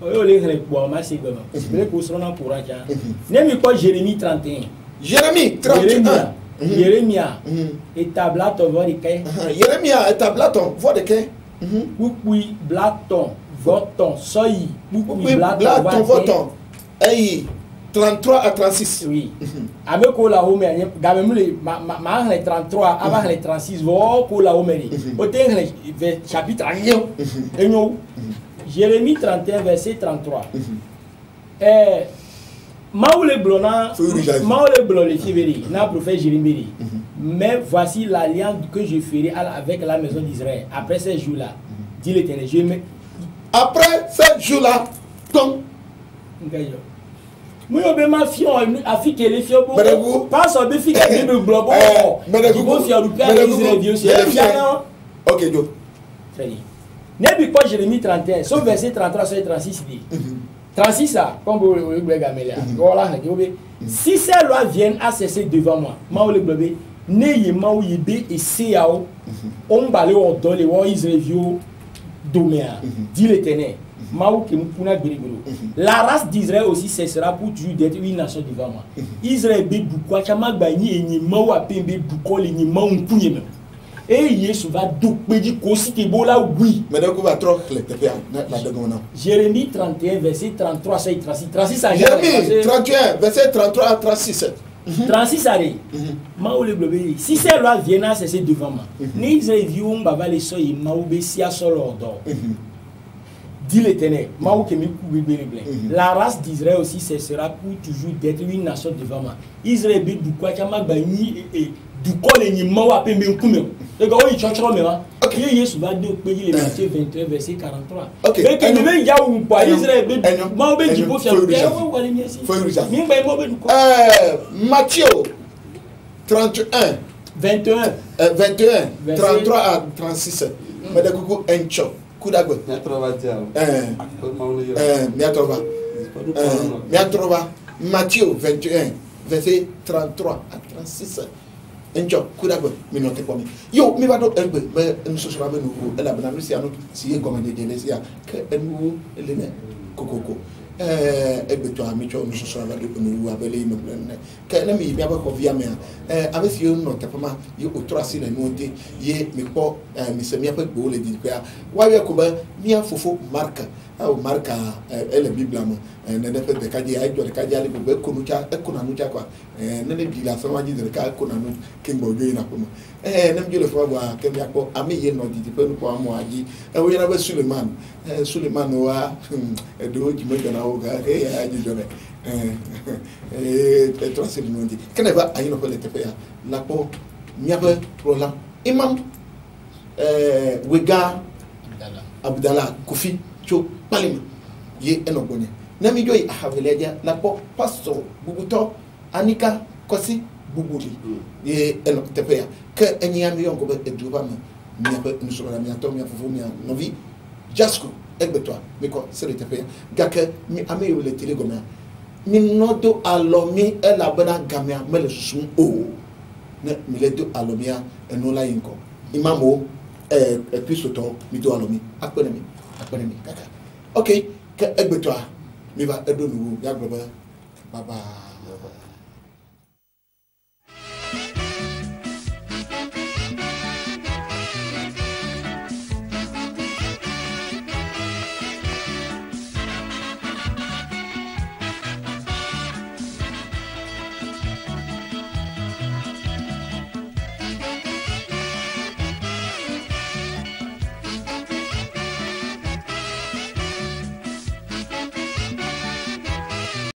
o le hre po ma se gba ble ko osro na courant ja ne mi ko Jérémie 31 Jérémie 31 Jérémia établaton vodike Jérémia établaton vodike oui blaton voton soyi oui blaton voton ay 33 à 36 oui avec ko la home gamem le ma 33 avant les 36 vo ko la home o te chapitre enyo Jérémie 31 verset 33 Maoule blona le fiveri na prophète Jérémie mais voici l'alliance que je ferai avec la maison d'Israël après ces jours-là dit l'Éternel après ces jours-là donc moi be ma fion afike le fio bo pas so be fike be globo du bon fio du père Israël Dieu c'est bien OK do très bien Nebi quoi Jérémie 31 sauf verset 33 sur 36 dit 36 ça comme vous le gamelia voilà si ces lois viennent à cesser devant moi ma le globé neye ma ou yebe et seao on balé on donne les Israël doméa dit l'Éternel la race d'Israël aussi cessera pour toujours d'être une nation devant moi. Israël be beaucoup chama bani eni mawa pembe beaucoup le ni mawu kunye même. et Yesu va douper ko si te bola oui. Mais donc on va trop le taper la degona. Jérémie 31 verset 33 c'est 36 à Jérémie 31 verset 33 à 36. 36 arrêt. Maou le blobé. Si ces lois viennent à cesser devant moi. Ni Israël viou baba les soyi maou bessia sur l'ordre. Dit l'Éternel, maou que mi la race d'Israël aussi cessera pour toujours d'être une nation devant moi. Israël bi du quoi chama ba ni et du col ni maou apé me kume. Le gars il chochro me va. OK, Yesu va de pays le Matthieu 23 verset 43. OK. Mais que ne veut ya ou pas Israël bi maou be du faire mi ba mo be du quoi. Matthieu 31 21 33 à 36. Mais de coucou un chop. Kudagwe. Miatrova. Matthieu 21, verset 33 à 36. Enjo, Kudagwe, minote kwa mi. Yo, mi vado elbe, mais nous sommes sur la bonne nouveau. Elle a bien annoncé à nous, si elle commande des lésia, que elle nous, elle est coco. Elbe toi, mi cho, nous sommes sur la bonne nouveau, avec les immeubles. Qu'elle n'a mis bien encore via mer. Avec si on note pas, il y a trois signes de monter, il y a mes pas, mes semis après pour les dire. Why you come, mia fofo marque. Au marque elle est bible ne fait de kadi ay do kadi ali be ko nu cha ko na nu cha kwa ne ne bi la so ma ji de ka ko na nu king bo jo ina ko nem jole fo wa ke ya ko ami ye no di pe nu ko amu aji wo yana be Suleiman wa do ji me na o ga ke ya ji do ne transfer no di kene ba ayi no ko le te ya la ko nyabe roland imam wega Abdallah Kofi cho palima ye enobonye nami joy ahaveleja la po pastor bubuto anika kosi bubuli ye eno tepea ke enyami yonko be eduba ma mi abe nusura mi atom ya fufu mi novi jasko egbeto mi ko sele tepea gake mi ame yo le tele gomea mi nodo alomi elabana gamia mele susum o ne mi le do alomia enola yinko imamo puis soto mi do alomi akonemi kaka ok que egbeto mi va edo nu ya baba